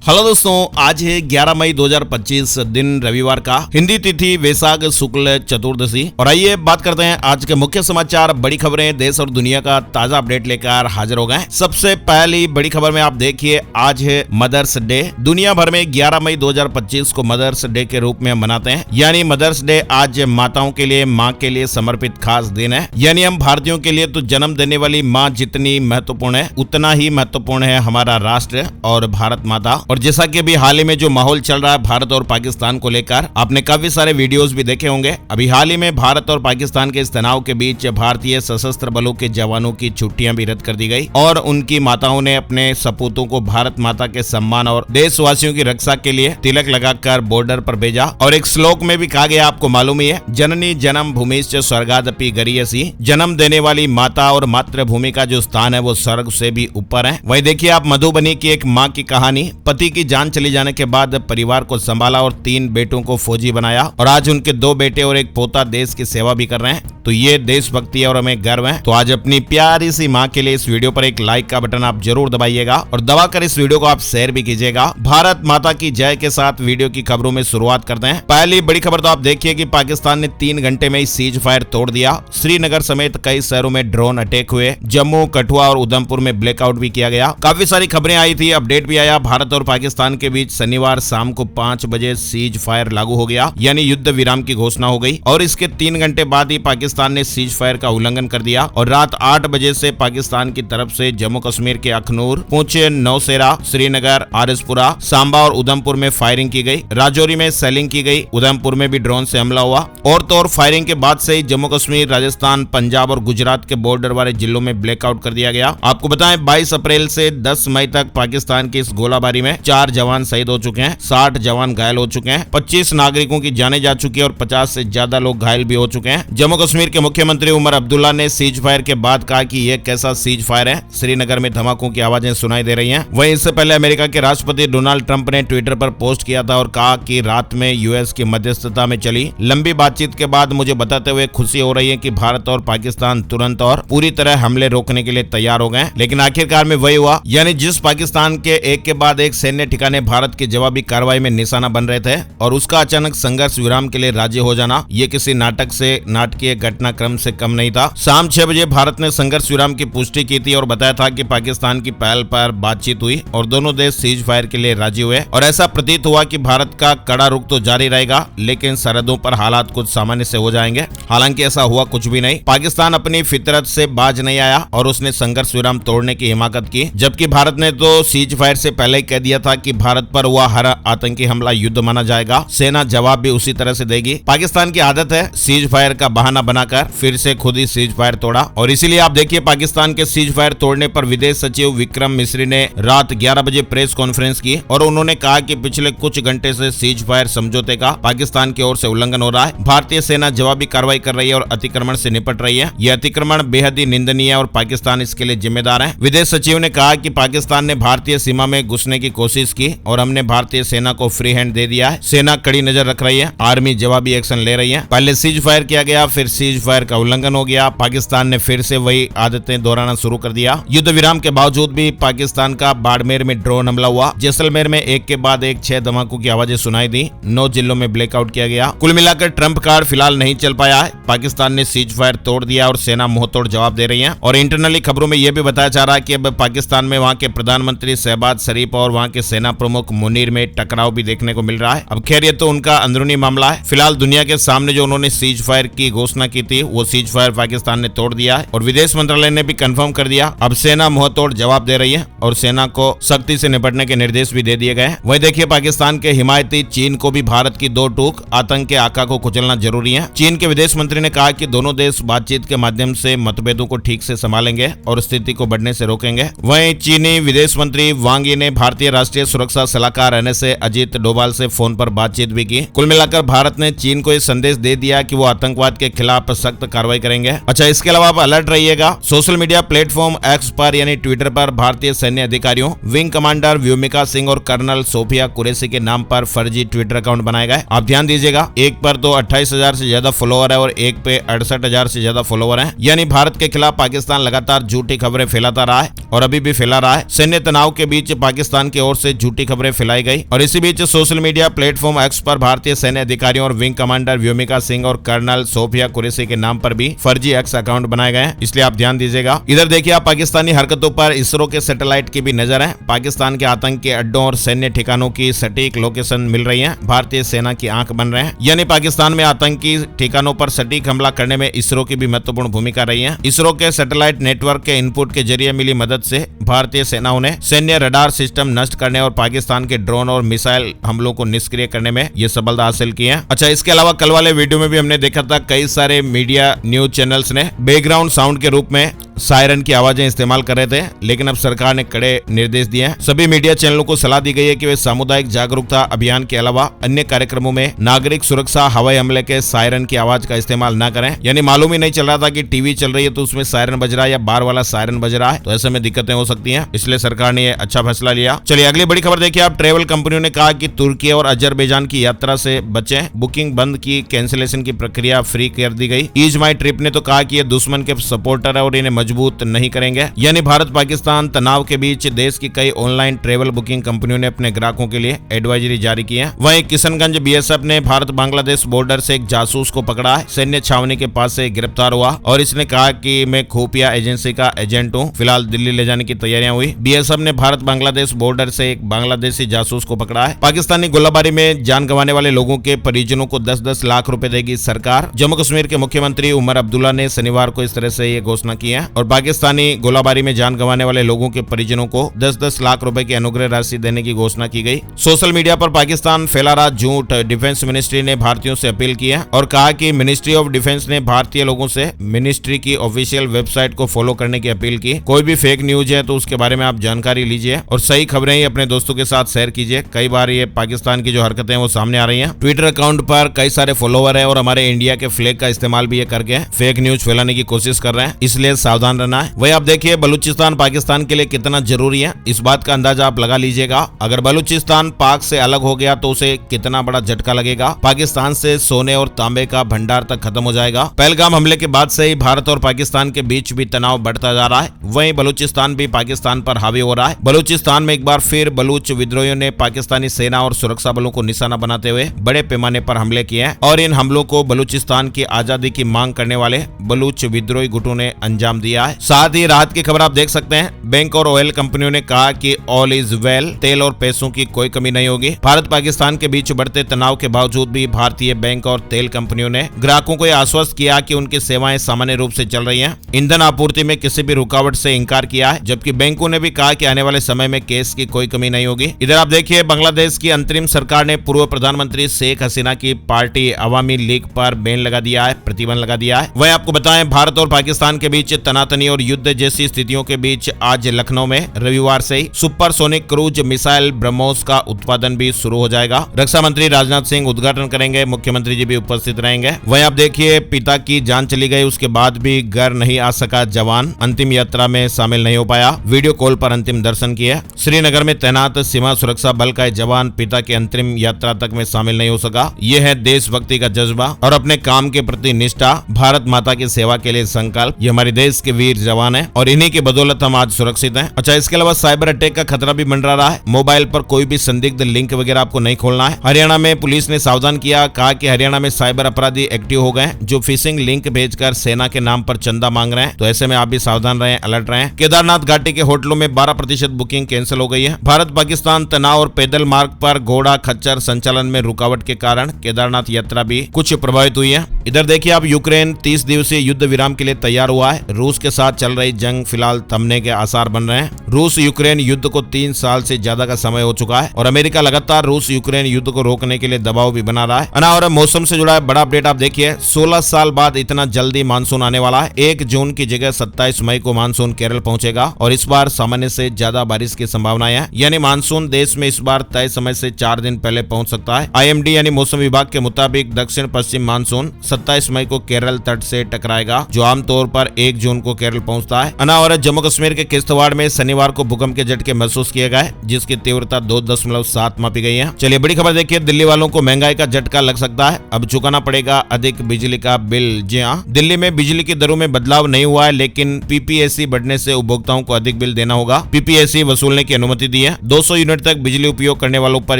Hello दोस्तों, आज है 11 मई 2025 दिन रविवार का, हिंदी तिथि वैशाख शुक्ल चतुर्दशी। और आइए बात करते हैं आज के मुख्य समाचार, बड़ी खबरें, देश और दुनिया का ताजा अपडेट लेकर हाजिर हो गए। सबसे पहली बड़ी खबर में आप देखिए, आज है मदर्स डे। दुनिया भर में 11 मई 2025 को मदर्स डे के रूप में मनाते हैं। यानी मदर्स डे आज माताओं के लिए, माँ के लिए समर्पित खास दिन है। यानी हम भारतीयों के लिए तो जन्म देने वाली माँ जितनी महत्वपूर्ण है, उतना ही महत्वपूर्ण है हमारा राष्ट्र और भारत माता। और जैसा कि अभी हाल ही में जो माहौल चल रहा है भारत और पाकिस्तान को लेकर, आपने काफी सारे वीडियोस भी देखे होंगे। अभी हाल ही में भारत और पाकिस्तान के इस तनाव के बीच भारतीय सशस्त्र बलों के जवानों की छुट्टियां भी रद्द कर दी गई और उनकी माताओं ने अपने सपूतों को भारत माता के सम्मान और देशवासियों की रक्षा के लिए तिलक लगाकर बॉर्डर पर भेजा। और एक श्लोक में भी कहा गया, आपको मालूम ही है, जननी जन्म भूमिश्च स्वर्गादपि गरीयसी। जन्म देने वाली माता और मातृभूमि का जो स्थान है वो स्वर्ग से भी ऊपर है। वही देखिए आप मधुबनी की एक माँ की कहानी, पति की जान चली जाने के बाद परिवार को संभाला और 3 बेटों को फौजी बनाया और आज उनके 2 बेटे और एक पोता देश की सेवा भी कर रहे हैं। तो ये देशभक्ति है और हमें गर्व है। तो आज अपनी प्यारी सी माँ के लिए इस वीडियो पर एक लाइक का बटन आप जरूर दबाइएगा और दबाकर इस वीडियो को आप शेयर भी कीजिएगा। भारत माता की जय के साथ वीडियो की खबरों में शुरुआत करते हैं। पहली बड़ी खबर तो आप देखिए कि पाकिस्तान ने 3 घंटे में ही सीज फायर तोड़ दिया। श्रीनगर समेत कई शहरों में ड्रोन अटैक हुए। जम्मू, कठुआ और उधमपुर में ब्लैकआउट भी किया गया। काफी सारी खबरें आई थी, अपडेट भी आया। भारत और पाकिस्तान के बीच शनिवार शाम को 5 बजे सीज फायर लागू हो गया, यानी युद्ध विराम की घोषणा हो गई। और इसके 3 घंटे बाद ही पाकिस्तान ने सीज फायर का उल्लंघन कर दिया और रात 8 बजे से पाकिस्तान की तरफ से जम्मू कश्मीर के अखनूर, पुंछ, नौशेरा, श्रीनगर, आरसपुरा, सांबा और उधमपुर में फायरिंग की गई। राजौरी में सेलिंग की गई। उधमपुर में भी ड्रोन से हमला हुआ। और तो और फायरिंग के बाद से ही जम्मू कश्मीर, राजस्थान, पंजाब और गुजरात के बॉर्डर वाले जिलों में ब्लैकआउट कर दिया गया। आपको बताएं 22 अप्रैल से 10 मई तक पाकिस्तान की इस गोलाबारी में 4 जवान शहीद हो चुके हैं, 60 जवान घायल हो चुके हैं, 25 नागरिकों की जानें जा चुकी है और 50 से ज्यादा लोग घायल भी हो चुके हैं। जम्मू कश्मीर के मुख्यमंत्री उमर अब्दुल्ला ने सीज फायर के बाद कहा कि यह कैसा सीज फायर है। श्रीनगर में धमाकों की आवाजें सुनाई दे रही हैं। वहीं इससे पहले अमेरिका के राष्ट्रपति डोनाल्ड ट्रंप ने ट्विटर पर पोस्ट किया था और कहा कि रात में यूएस की मध्यस्थता में चली लंबी बातचीत के बाद मुझे बताते हुए खुशी हो रही है कि भारत और पाकिस्तान तुरंत और पूरी तरह हमले रोकने के लिए तैयार हो गए। लेकिन आखिरकार में वही हुआ, यानी जिस पाकिस्तान के एक के बाद एक सैन्य ठिकाने भारत की जवाबी कार्रवाई में निशाना बन रहे थे और उसका अचानक संघर्ष विराम के लिए राजी हो जाना, ये किसी नाटक से नाटकीय घटनाक्रम से कम नहीं था। शाम 6 बजे भारत ने संघर्ष विराम की पुष्टि की थी और बताया था कि पाकिस्तान की पहल पर बातचीत हुई और दोनों देश सीज फायर के लिए राजी हुए। और ऐसा प्रतीत हुआ कि भारत का कड़ा रुख तो जारी रहेगा, लेकिन सरहदों पर हालात कुछ सामान्य से हो जाएंगे। हालांकि ऐसा हुआ कुछ भी नहीं। पाकिस्तान अपनी फितरत से बाज नहीं आया और उसने संघर्ष विराम तोड़ने की हिमाकत की, जबकि भारत ने तो सीज फायर से पहले ही कह दिया था कि भारत पर हुआ हर आतंकी हमला युद्ध माना जाएगा। सेना जवाब भी उसी तरह से देगी। पाकिस्तान की आदत है सीज फायर का बहाना बनाकर फिर से खुद ही सीज फायर तोड़ा। और इसीलिए आप देखिए पाकिस्तान के सीज फायर तोड़ने पर विदेश सचिव विक्रम मिस्री ने रात 11 बजे प्रेस कॉन्फ्रेंस की और उन्होंने कहा कि पिछले कुछ घंटे से सीज फायर समझौते का पाकिस्तान की ओर से उल्लंघन हो रहा है। भारतीय सेना जवाबी कार्रवाई कर रही है और अतिक्रमण से निपट रही है। यह अतिक्रमण बेहद ही निंदनीय है और पाकिस्तान इसके लिए जिम्मेदार है। विदेश सचिव ने कहा कि पाकिस्तान ने भारतीय सीमा में घुसने की कोशिश की और हमने भारतीय सेना को फ्री हैंड दे दिया है। सेना कड़ी नजर रख रही है, आर्मी जवाबी एक्शन ले रही है। पहले सीज फायर किया गया, फिर सीज फायर का उल्लंघन हो गया। पाकिस्तान ने फिर से वही आदतें दोहराना शुरू कर दिया। युद्ध विराम के बावजूद भी पाकिस्तान का बाड़मेर में ड्रोन हमला हुआ। जैसलमेर में एक के बाद एक 6 धमाकों की आवाजें सुनाई दी। 9 जिलों में ब्लैकआउट किया गया। कुल मिलाकर ट्रंप कार्ड फिलहाल नहीं चल पाया है। पाकिस्तान ने सीज फायर तोड़ दिया और सेना मुंहतोड़ जवाब दे रही है। और इंटरनली खबरों में यह भी बताया जा रहा है कि अब पाकिस्तान में वहां के प्रधानमंत्री शहबाज शरीफ और वहां के सेना प्रमुख मुनीर में टकराव भी देखने को मिल रहा है। अब खैर ये तो उनका अंदरूनी मामला है। फिलहाल दुनिया के सामने जो उन्होंने सीज फायर की घोषणा की थी वो सीज फायर पाकिस्तान ने तोड़ दिया है और विदेश मंत्रालय ने भी कंफर्म कर दिया। अब सेना मुंहतोड़ जवाब दे रही है और सेना को सख्ती से निपटने के निर्देश भी दे दिए गए। वहीं देखिए पाकिस्तान के हिमायती चीन को भी भारत की 2 टूक आतंक के आका को कुचलना जरूरी है। चीन के विदेश मंत्री ने कहा कि दोनों देश बातचीत के माध्यम से मतभेदों को ठीक से संभालेंगे और स्थिति को बढ़ने से रोकेंगे। वहीं चीनी विदेश मंत्री वांग यी ने भारतीय राष्ट्रीय सुरक्षा सलाहकार एनएसए अजीत डोभाल से फोन पर बातचीत भी की। कुल मिलाकर भारत ने चीन को यह संदेश दे दिया कि वो आतंकवाद के खिलाफ खिलाफ सख्त कार्रवाई करेंगे। अच्छा, इसके अलावा आप अलर्ट रहिएगा। सोशल मीडिया प्लेटफॉर्म एक्स पर यानी ट्विटर पर भारतीय सैन्य अधिकारियों विंग कमांडर व्योमिका सिंह और कर्नल सोफिया कुरैशी के नाम पर फर्जी ट्विटर अकाउंट बनाए गए। आप ध्यान दीजिएगा, एक पर तो 28,000 से ज्यादा फॉलोअर है और एक पे 68,000 से ज्यादा फॉलोअर हैं। यानी भारत के खिलाफ पाकिस्तान लगातार झूठी खबरें फैलाता रहा है और अभी भी फैला रहा है। सैन्य तनाव के बीच पाकिस्तान की ओर से झूठी खबरें फैलाई गई और इसी बीच सोशल मीडिया प्लेटफॉर्म एक्स पर भारतीय सैन्य अधिकारियों और विंग कमांडर व्योमिका सिंह और कर्नल सोफिया कुरैशी के नाम पर भी फर्जी एक्स अकाउंट बनाए गए हैं, इसलिए आप ध्यान दीजिएगा। इधर देखिए, आप पाकिस्तानी हरकतों पर इसरो के सैटेलाइट की भी नजर है। पाकिस्तान के आतंकी अड्डों और सैन्य ठिकानों की सटीक लोकेशन मिल रही है, भारतीय सेना की आंख बन रहे हैं। यानी पाकिस्तान में आतंकी ठिकानों पर सटीक हमला करने में इसरो की भी महत्वपूर्ण भूमिका रही है। इसरो के सैटेलाइट नेटवर्क के इनपुट के जरिए मिली मदद से भारतीय सेनाओं ने सैन्य रडार सिस्टम नष्ट करने और पाकिस्तान के ड्रोन और मिसाइल हमलों को निष्क्रिय करने में ये सफलता हासिल की है। अच्छा, इसके अलावा कल वाले वीडियो में भी हमने देखा था कई सारे मीडिया न्यूज चैनल्स ने बैकग्राउंड साउंड के रूप में सायरन की आवाजें इस्तेमाल कर रहे थे, लेकिन अब सरकार ने कड़े निर्देश दिए हैं। सभी मीडिया चैनलों को सलाह दी गई है कि वे सामुदायिक जागरूकता अभियान के अलावा अन्य कार्यक्रमों में नागरिक सुरक्षा हवाई हमले के सायरन की आवाज का इस्तेमाल न करें। यानी मालूम ही नहीं चल रहा था कि टीवी चल रही है तो उसमें सायरन बज रहा है या बार वाला सायरन बज रहा है, तो ऐसे में दिक्कतें हो सकती हैं, इसलिए सरकार ने अच्छा फैसला लिया। चलिए अगली बड़ी खबर देखिए। आप ट्रेवल कंपनियों ने कहा कि तुर्की और अजरबैजान की यात्रा से बचें, बुकिंग बंद की, कैंसिलेशन की प्रक्रिया फ्री कर दी गई। ईज माई ट्रिप ने तो कहा कि ये दुश्मन के सपोर्टर है और इन्हें मजबूत नहीं करेंगे। यानी भारत पाकिस्तान तनाव के बीच देश की कई ऑनलाइन ट्रेवल बुकिंग कंपनियों ने अपने ग्राहकों के लिए एडवाइजरी जारी की है। वहीं किशनगंज बीएसएफ ने भारत बांग्लादेश बॉर्डर से एक जासूस को पकड़ा है। सैन्य छावनी के पास से गिरफ्तार हुआ और इसने कहा कि मैं खुफिया एजेंसी का एजेंट हूं। फिलहाल दिल्ली ले जाने की तैयारियां हुई। बीएसएफ ने भारत बांग्लादेश बॉर्डर से एक बांग्लादेशी जासूस को पकड़ा है। पाकिस्तानी गोलाबारी में जान गंवाने वाले लोगों के परिजनों को 10-10 लाख रुपए देगी सरकार। जम्मू कश्मीर के मुख्यमंत्री उमर अब्दुल्ला ने शनिवार को इस तरह से ये घोषणा की है और पाकिस्तानी गोलाबारी में जान गंवाने वाले लोगों के परिजनों को 10-10 लाख रुपए की अनुग्रह राशि देने की घोषणा की गई। सोशल मीडिया पर पाकिस्तान फैला रहा झूठ, डिफेंस मिनिस्ट्री ने भारतीयों से अपील की है और कहा कि मिनिस्ट्री ऑफ डिफेंस ने भारतीय लोगों से मिनिस्ट्री की ऑफिशियल वेबसाइट को फॉलो करने की अपील की। कोई भी फेक न्यूज है तो उसके बारे में आप जानकारी लीजिए और सही खबरें ही अपने दोस्तों के साथ शेयर कीजिए। कई बार ये पाकिस्तान की जो हरकतें हैं वो सामने आ रही हैं। ट्विटर अकाउंट पर कई सारे फॉलोवर है और हमारे इंडिया के फ्लैग का इस्तेमाल भी ये करके फेक न्यूज फैलाने की कोशिश कर रहे हैं, इसलिए सावधान रहना है। वही आप देखिए, बलूचिस्तान पाकिस्तान के लिए कितना जरूरी है, इस बात का अंदाजा आप लगा लीजिएगा। अगर बलूचिस्तान पाक से अलग हो गया तो उसे कितना बड़ा झटका लगेगा। पाकिस्तान से सोने और तांबे का भंडार तक खत्म हो जाएगा। पहलगाम हमले के बाद से ही भारत और पाकिस्तान के बीच भी तनाव बढ़ता जा रहा है। वहीं बलूचिस्तान भी पाकिस्तान पर हावी हो रहा है। बलूचिस्तान में एक बार फिर बलूच विद्रोहियों ने पाकिस्तानी सेना और सुरक्षा बलों को निशाना बनाते हुए बड़े पैमाने पर हमले किए हैं और इन हमलों को बलूचिस्तान की आजादी की मांग करने वाले बलूच विद्रोही गुटों ने अंजाम दिया है। साथ ही राहत की खबर आप देख सकते हैं, बैंक और ऑयल कंपनियों ने कहा कि ऑल इज वेल, तेल और पैसों की कोई कमी नहीं होगी। भारत पाकिस्तान के बीच बढ़ते तनाव के बावजूद भी भारतीय बैंक और तेल कंपनियों ने ग्राहकों को यह आश्वस्त किया कि उनकी सेवाएं सामान्य रूप से चल रही हैं। ईंधन आपूर्ति में किसी भी रुकावट से इंकार किया है, जबकि बैंकों ने भी कहा कि आने वाले समय में कैश की कोई कमी नहीं होगी। इधर आप देखिए, बांग्लादेश की अंतरिम सरकार ने पूर्व प्रधानमंत्री शेख हसीना की पार्टी अवामी लीग पर बैन लगा दिया है, प्रतिबंध लगा दिया है। वहीं आपको बताएं, भारत और पाकिस्तान के बीच तनातनी और युद्ध जैसी स्थितियों के बीच आज लखनऊ में रविवार से ही सुपरसोनिक क्रूज मिसाइल ब्रह्मोस का उत्पादन भी शुरू हो जाएगा। रक्षा मंत्री राजनाथ सिंह उद्घाटन करेंगे, मुख्यमंत्री जी भी उपस्थित रहेंगे। वहीं आप देखिए, पिता की जान चली गई, उसके बाद भी घर नहीं आ सका जवान, अंतिम यात्रा में शामिल नहीं हो पाया, वीडियो कॉल पर अंतिम दर्शन किए। श्रीनगर में तैनात सीमा सुरक्षा बल का जवान पिता की अंतिम यात्रा तक में शामिल नहीं हो सका। यह है देशभक्ति का जज्बा और अपने काम के प्रति निष्ठा, भारत माता की सेवा के लिए संकल्प। ये हमारे देश के वीर जवान है और इन्हीं की बदौलत हम आज सुरक्षित हैं। अच्छा, इसके अलावा साइबर अटैक का खतरा भी मंडरा रहा है। मोबाइल पर कोई भी संदिग्ध लिंक वगैरह आपको नहीं खोलना है। हरियाणा में पुलिस ने सावधान किया, कहा कि हरियाणा में साइबर अपराधी एक्टिव हो गए जो फिशिंग लिंक भेजकर सेना के नाम पर चंदा मांग रहे हैं, तो ऐसे में आप भी सावधान रहें, अलर्ट रहें। केदारनाथ घाटी के होटलों में 12% बुकिंग कैंसिल हो गई है। भारत पाकिस्तान तनाव और पैदल मार्ग पर घोड़ा खच्चर संचालन में रुकावट के कारण केदारनाथ यात्रा भी कुछ प्रभावित हुई है। इधर देखिए आप, यूक्रेन 30 दिवसीय युद्ध विराम के लिए तैयार हुआ है। रूस के साथ चल रही जंग फिलहाल थमने के आसार बन रहे हैं। रूस यूक्रेन युद्ध को 3 साल से ज्यादा का समय हो चुका है और अमेरिका लगातार रूस यूक्रेन युद्ध को रोकने के लिए दबाव भी बना रहा है। और मौसम से जुड़ा बड़ा अपडेट आप देखिए, 16 साल बाद इतना जल्दी मानसून आने वाला है। 1 जून की जगह 27 मई को मानसून केरल पहुंचेगा और इस बार सामान्य से ज्यादा बारिश की संभावनाएं है, यानी मानसून देश में इस बार तय समय से 4 दिन पहले पहुंच सकता है। IMD यानी मौसम विभाग के मुताबिक दक्षिण पश्चिम मानसून 27 मई को केरल तट से टकराएगा, जो आमतौर पर 1 जून को केरल पहुंचता है। और जम्मू कश्मीर के किश्तवाड़ में शनिवार को भूकंप के झटके महसूस किए गए, जिसकी तीव्रता 2.7 मापी गई है। चलिए बड़ी खबर देखिए, दिल्ली वालों को महंगाई का झटका लग सकता है, अब चुकाना पड़ेगा अधिक बिजली का बिल। जी हां, दिल्ली में बिजली की दरों में बदलाव नहीं हुआ है, लेकिन PPAC बढ़ने से उपभोक्ताओं को अधिक बिल देना होगा। PPAC वसूलने की अनुमति दी है। 200 यूनिट तक बिजली उपयोग करने वालों पर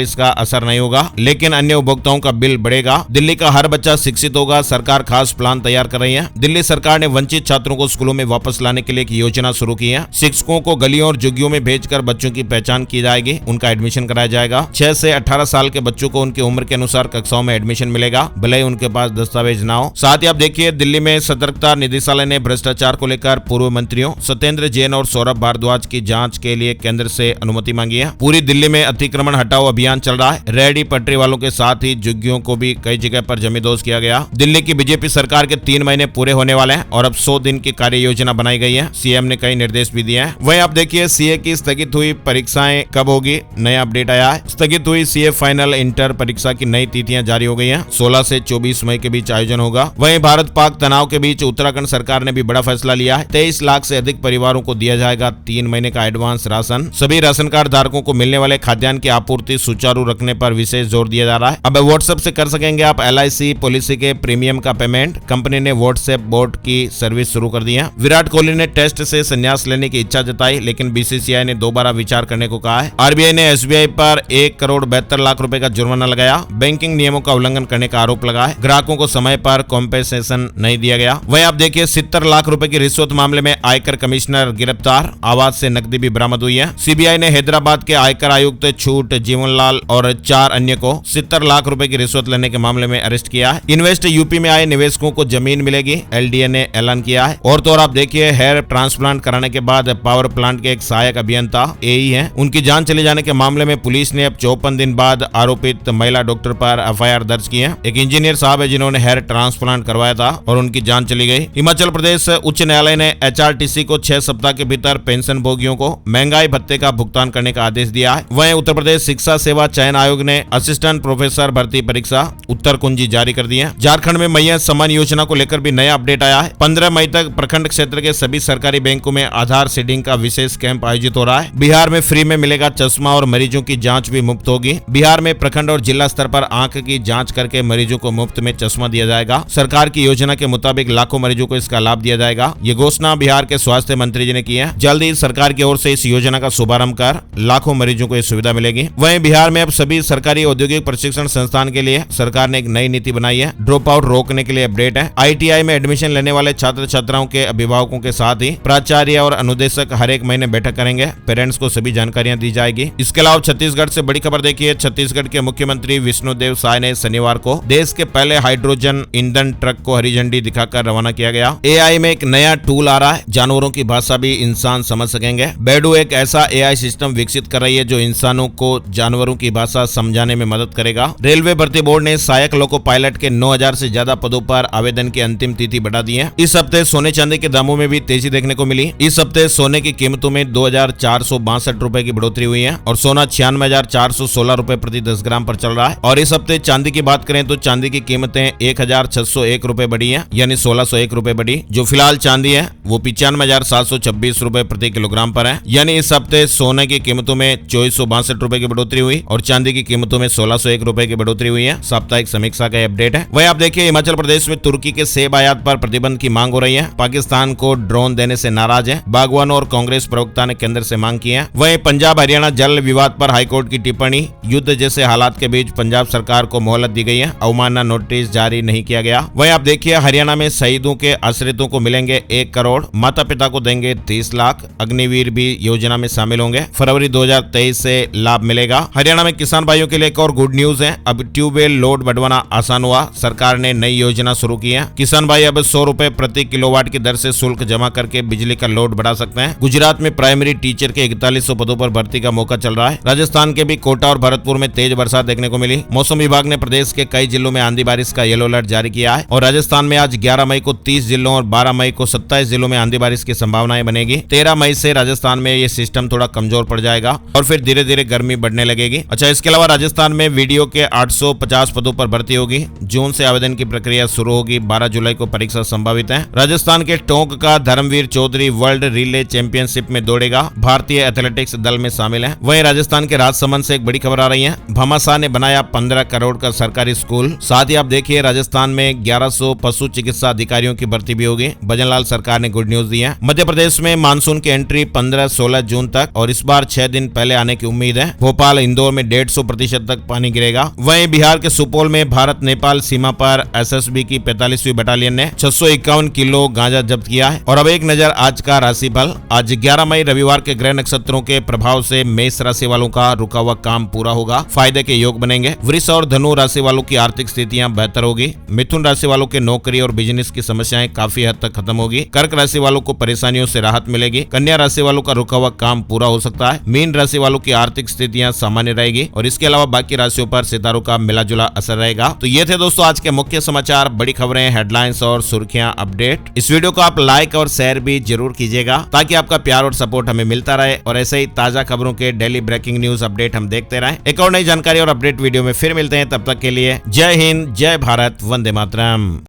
इसका असर नहीं होगा, लेकिन अन्य उपभोक्ताओं का बिल बढ़ेगा। दिल्ली का हर बच्चा शिक्षित होगा, सरकार खास प्लान तैयार कर रही है। दिल्ली सरकार ने वंचित छात्रों को स्कूलों में वापस लाने के लिए एक योजना शुरू की है। शिक्षकों को गलियों और झुग्गियों में भेजकर बच्चों की पहचान की जाएगी, उनका एडमिशन कराया जाएगा। 6 से 18 साल के बच्चों को उनकी उम्र के अनुसार कक्षाओं में एडमिशन मिलेगा, भले ही उनके पास दस्तावेज ना हो। साथ ही आप देखिए, दिल्ली में सतर्कता निदेशालय ने भ्रष्टाचार को लेकर पूर्व मंत्रियों सत्येंद्र जैन और सौरभ भारद्वाज की जांच के लिए केंद्र से अनुमति मांगी है। पूरी दिल्ली में अतिक्रमण हटाओ अभियान चल रहा है। रेहड़ी पटरी वालों के साथ ही झुग्गियों को भी कई जगह पर जमींदोज किया गया। दिल्ली की बीजेपी सरकार के 3 महीने पूरे होने वाले हैं और अब 100 दिन की कार्य योजना बनाई गई है। CM ने कई निर्देश भी दिए हैं। वहीं आप देखिए, CA की स्थगित हुई परीक्षाएं कब होगी, नया अपडेट आया है। स्थगित हुई CA फाइनल इंटर परीक्षा की नई तिथियां जारी हो गई हैं। 16 से 24 मई के बीच आयोजन होगा। वहीं भारत पाक तनाव के बीच उत्तराखंड सरकार ने भी बड़ा फैसला लिया है। 23 लाख से अधिक परिवारों को दिया जाएगा 3 महीने का एडवांस राशन। सभी राशन कार्ड धारकों को मिलने वाले खाद्यान्न की आपूर्ति सुचारू रखने पर विशेष जोर दिया जा रहा है। अब व्हाट्सएप से कर सकेंगे आप LIC पॉलिसी के प्रीमियम का पेमेंट। कंपनी ने व्हाट्सएप बोट की सर्विस शुरू कर दी है। विराट कोहली ने टेस्ट से संन्यास लेने की इच्छा जताई, लेकिन BCCI ने दोबारा विचार करने को कहा है। RBI ने SBI पर 1 करोड़ 72 लाख रुपए का जुर्माना लगाया। बैंकिंग नियमों का उल्लंघन करने का आरोप लगा है। ग्राहकों को समय पर कॉम्पेंसेशन नहीं दिया गया। वहीं आप देखिए, 70 लाख रुपए की रिश्वत मामले में आयकर कमिश्नर गिरफ्तार, आवाज से नकदी भी बरामद हुई है। CBI ने हैदराबाद के आयकर आयुक्त छूट जीवनलाल और 4 अन्य को 70 लाख रुपए की रिश्वत लेने के मामले में अरेस्ट किया है। इन्वेस्ट यूपी में आए निवेशकों को जमीन मिलेगी, LDA ने ऐलान किया है। और तो और आप देखिए, हेयर ट्रांसप्लांट कराने के बाद पावर प्लांट के एक सहायक अभियंता AE हैं, उनकी जान चले जाने के मामले में पुलिस ने अब 54 दिन बाद आरोपित महिला डॉक्टर पर FIR दर्ज की है। एक इंजीनियर साहब है जिन्होंने हेयर ट्रांसप्लांट करवाया था और उनकी जान चली गई। हिमाचल प्रदेश उच्च न्यायालय ने HRTC को 6 सप्ताह के भीतर पेंशन भोगियों को महंगाई भत्ते का भुगतान करने का आदेश दिया है। वहीं उत्तर प्रदेश शिक्षा सेवा चयन आयोग ने असिस्टेंट प्रोफेसर भर्ती परीक्षा उत्तर कुंजी जारी कर दी है। झारखंड में मैया सम्मान योजना को लेकर भी नया अपडेट आया है। 15 मई तक प्रखंड क्षेत्र के सभी सरकारी बैंकों में आधार सीडिंग का विशेष कैंप आयोजित हो रहा है। बिहार में फ्री में मिलेगा चश्मा और मरीजों की जांच भी मुफ्त होगी। बिहार में प्रखंड और जिला स्तर पर आंख की जांच करके मरीजों को मुफ्त में चश्मा दिया जाएगा। सरकार की योजना के मुताबिक लाखों मरीजों को इसका लाभ दिया जाएगा। ये घोषणा बिहार के स्वास्थ्य मंत्री जी ने की है। जल्द ही सरकार की ओर से इस योजना का शुभारंभ कर लाखों मरीजों को यह सुविधा मिलेगी। वहीं बिहार में अब सभी सरकारी औद्योगिक प्रशिक्षण संस्थान के लिए सरकार ने एक नई नीति बनाई है। ड्रॉप आउट रोकने के लिए अपडेट है। ITI में एडमिशन लेने वाले छात्र छात्राओं के अभिभावकों के साथ ही प्राचार्य और अनुदेशक हर एक महीने बैठक करेंगे। पेरेंट्स को सभी जानकारियां दी जाएगी। इसके अलावा छत्तीसगढ़ से बड़ी खबर देखिए, छत्तीसगढ़ के मुख्यमंत्री विष्णुदेव साय ने शनिवार को देश के पहले हाइड्रोजन ईंधन ट्रक को हरी झंडी दिखाकर रवाना किया गया। AI में एक नया टूल आ रहा है, जानवरों की भाषा भी इंसान समझ सकेंगे। बेडू एक ऐसा AI सिस्टम विकसित कर रही है जो इंसानों को जानवरों की भाषा समझाने में मदद करेगा। रेलवे भर्ती बोर्ड ने सहायक लोको पायलट के 9000 से ज्यादा पदों पर आवेदन की अंतिम तिथि बढ़ा दी है। इस हफ्ते सोने चांदी के दामों में भी तेजी देखने को मिली। इस हफ्ते सोने की कीमतों में 2462 रुपए की बढ़ोतरी हुई है और सोना 96,416 रुपए प्रति 10 ग्राम पर चल रहा है। और इस हफ्ते चांदी की बात करें तो चांदी की कीमतें 1601 रुपए बढ़ी है, यानी 1601 रुपए बढ़ी। जो फिलहाल चांदी है वो 95,726 रुपए प्रति किलोग्राम पर है, यानी इस हफ्ते सोने की कीमतों में 2462 रुपए की बढ़ोतरी हुई और चांदी की कीमतों में 1601 रुपए की बढ़ोतरी हुई है। साप्ताहिक समीक्षा का अपडेट है। वहीं आप देखिए, हिमाचल प्रदेश में तुर्की के सेब आयात पर प्रतिबंध की मांग हो रही है। पाकिस्तान को ड्रोन देने से नाराज है। बागवानों और कांग्रेस प्रवक्ता ने केंद्र से मांग की है। वहीं पंजाब हरियाणा जल विवाद पर हाईकोर्ट की टिप्पणी, युद्ध जैसे हालात के बीच पंजाब सरकार को मोहलत दी गई है, अवमानना नोटिस जारी नहीं किया गया। वहीं आप देखिए, हरियाणा में शहीदों के आश्रितों को मिलेंगे 1 करोड़, माता पिता को देंगे 30 लाख, अग्निवीर भी योजना में शामिल होंगे। फरवरी 2023 से लाभ मिलेगा। हरियाणा में किसान भाइयों के लिए एक और गुड न्यूज है, अब ट्यूबवेल लोड बढ़वाना आसान हुआ। सरकार ने नई योजना शुरू की है। किसान भाई अब 100 रुपए प्रति किलोवाट की दर से से शुल्क जमा करके बिजली का लोड बढ़ा सकते हैं। गुजरात में प्राइमरी टीचर के 4100 पदों पर भर्ती का मौका चल रहा है। राजस्थान के भी कोटा और भरतपुर में तेज बरसात देखने को मिली। मौसम विभाग ने प्रदेश के कई जिलों में आंधी बारिश का येलो अलर्ट जारी किया है और राजस्थान में आज 11 मई को 30 जिलों और 12 मई को 27 जिलों में आंधी बारिश की संभावनाएं बनेगी। 13 मई से राजस्थान में ये सिस्टम थोड़ा कमजोर पड़ जाएगा और फिर धीरे धीरे गर्मी बढ़ने लगेगी। अच्छा, इसके अलावा राजस्थान में वीडियो के 850 पदों पर भर्ती होगी। जून से आवेदन की प्रक्रिया शुरू होगी। 12 जुलाई को परीक्षा संभावित है। राजस्थान के टोंक का Dharmveer Chaudhary world relay championship में दौड़ेगा। भारतीय एथलेटिक्स दल में शामिल है। वहीं राजस्थान के राजसमंद से एक बड़ी खबर आ रही है। भामाशाह ने बनाया 15 करोड़ का सरकारी स्कूल। साथ ही आप देखिए राजस्थान में 1100 पशु चिकित्सा अधिकारियों की भर्ती भी होगी। भजनलाल सरकार ने गुड न्यूज दी है। मध्य प्रदेश में मानसून की एंट्री 15-16 जून तक और इस बार 6 दिन पहले आने की उम्मीद है। भोपाल इंदौर में 150% तक पानी गिरेगा। वहीं बिहार के सुपौल में भारत नेपाल सीमा पर एसएसबी की 45वीं बटालियन ने 651 किलो गांजा जब्त किया है। और अब एक नजर आज का राशिफल। आज 11 मई रविवार के ग्रह नक्षत्रों के प्रभाव से मेष राशि वालों का रुका हुआ काम पूरा होगा। फायदे के योग बनेंगे। वृष और धनु राशि वालों की आर्थिक स्थितियां बेहतर होगी। मिथुन राशि वालों के नौकरी और बिजनेस की समस्याएं काफी हद तक खत्म होगी। कर्क राशि वालों को परेशानियों से राहत मिलेगी। कन्या राशि वालों का रुका हुआ काम पूरा हो सकता है। मीन राशि वालों की आर्थिक स्थितियां सामान्य रहेगी और इसके अलावा बाकी राशियों पर सितारों का मिला जुला असर रहेगा। तो ये थे दोस्तों आज के मुख्य समाचार, बड़ी खबरें, हेडलाइंस और सुर्खियां, अपडेट। इस वीडियो को आप लाइक और शेयर भी जरूर कीजिएगा ताकि आपका प्यार और सपोर्ट हमें मिलता रहे और ऐसे ही ताजा खबरों के डेली ब्रेकिंग न्यूज अपडेट हम देखते रहें। एक और नई जानकारी और अपडेट वीडियो में फिर मिलते हैं। तब तक के लिए जय हिंद, जय भारत, वंदे मातरम।